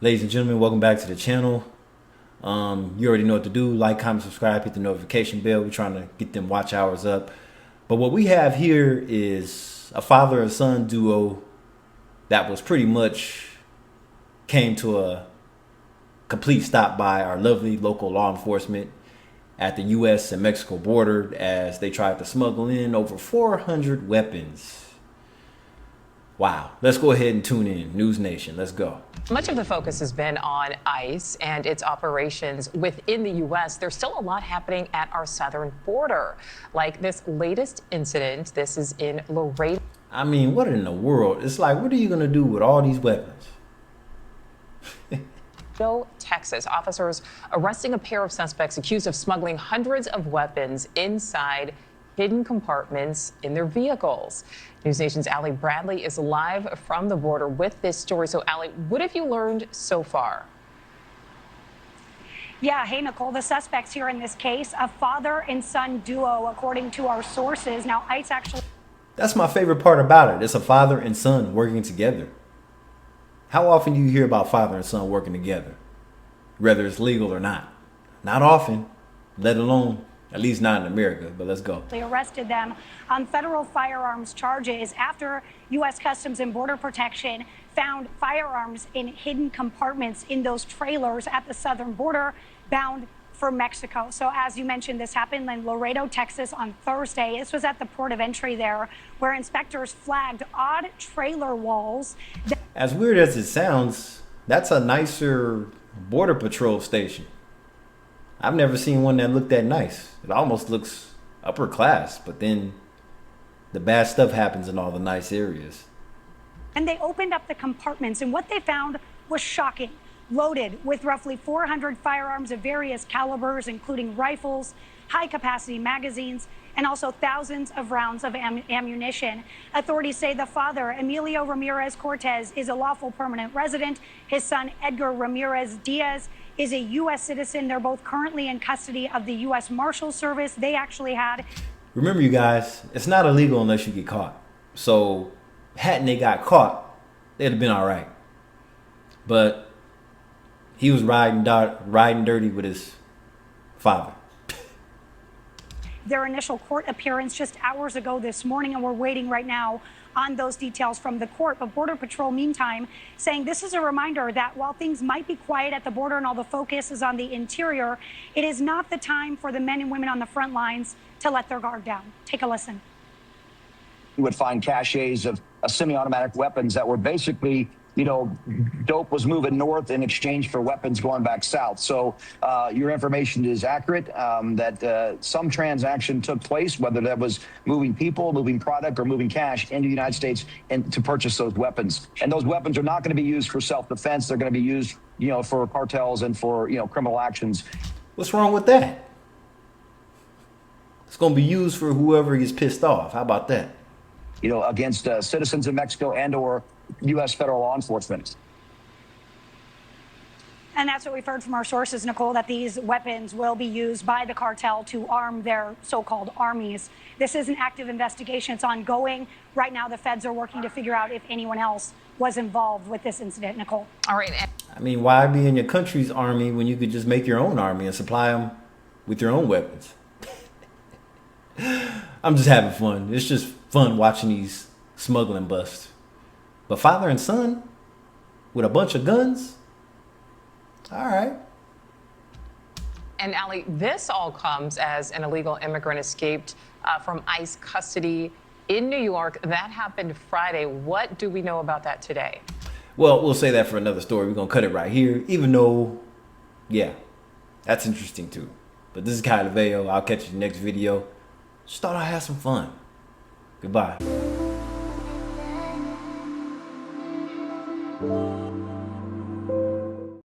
Ladies and gentlemen, welcome back to the channel. You already know what to do. Like, comment, subscribe, hit the notification bell. We're trying to get them watch hours up. But what we have here is a father and son duo that was pretty much came to a complete stop by our lovely local law enforcement at the U.S. and Mexico border as they tried to smuggle in over 400 weapons. Wow. Let's go ahead and tune in. News Nation. Let's go. Much of the focus has been on ICE and its operations within the U.S. There's still a lot happening at our southern border, like this latest incident. This is in Laredo. I mean, what in the world? It's like, what are you going to do with all these weapons? Texas. Officers arresting a pair of suspects accused of smuggling hundreds of weapons inside hidden compartments in their vehicles. News Nation's Allie Bradley is live from the border with this story. So, Allie, what have you learned so far? Yeah, hey, Nicole, the suspects here in this case, a father and son duo, according to our sources. Now, ICE actually... That's my favorite part about it. It's a father and son working together. How often do you hear about father and son working together? Whether it's legal or not. Not often, let alone, at least not in America, but let's go. They arrested them on federal firearms charges after U.S. Customs and Border Protection found firearms in hidden compartments in those trailers at the southern border bound for Mexico. So as you mentioned, this happened in Laredo, Texas on Thursday. This was at the port of entry there where inspectors flagged odd trailer walls. As weird as it sounds, that's a nicer border patrol station. I've never seen one that looked that nice. It almost looks upper class, but then the bad stuff happens in all the nice areas. And they opened up the compartments, and what they found was shocking. Loaded with roughly 400 firearms of various calibers, including rifles, high-capacity magazines, and also thousands of rounds of ammunition. Authorities say the father, Emilio Ramirez Cortez, is a lawful permanent resident. His son, Edgar Ramirez Diaz, is a U.S. citizen. They're both currently in custody of the U.S. Marshal Service. They actually had... Remember, you guys, it's not illegal unless you get caught. So, hadn't they got caught, they'd have been all right. But he was riding dirty with his father. Their initial court appearance just hours ago this morning, and we're waiting right now on those details from the court. But Border Patrol, meantime, saying this is a reminder that while things might be quiet at the border and all the focus is on the interior, it is not the time for the men and women on the front lines to let their guard down. Take a listen. You would find caches of semi-automatic weapons that were basically, dope was moving north in exchange for weapons going back south. So your information is accurate, that some transaction took place, whether that was moving people, moving product, or moving cash into the United States and to purchase those weapons. And those weapons are not going to be used for self-defense. They're going to be used, for cartels and for, criminal actions. What's wrong with that? It's going to be used for whoever gets pissed off. How about that? Against citizens of Mexico and or U.S. federal law enforcement. And that's what we've heard from our sources, Nicole, that these weapons will be used by the cartel to arm their so-called armies. This is an active investigation. It's ongoing. Right now, the feds are working to figure out if anyone else was involved with this incident, Nicole. All right. I mean, why be in your country's army when you could just make your own army and supply them with your own weapons? I'm just having fun. It's just fun watching these smuggling busts. But father and son with a bunch of guns? All right. And Allie, this all comes as an illegal immigrant escaped from ICE custody in New York. That happened Friday. What do we know about that today? Well, we'll say that for another story. We're going to cut it right here, even though, yeah, that's interesting too. But this is Kyle Laveo. I'll catch you in the next video. Just thought I'd have some fun. Goodbye.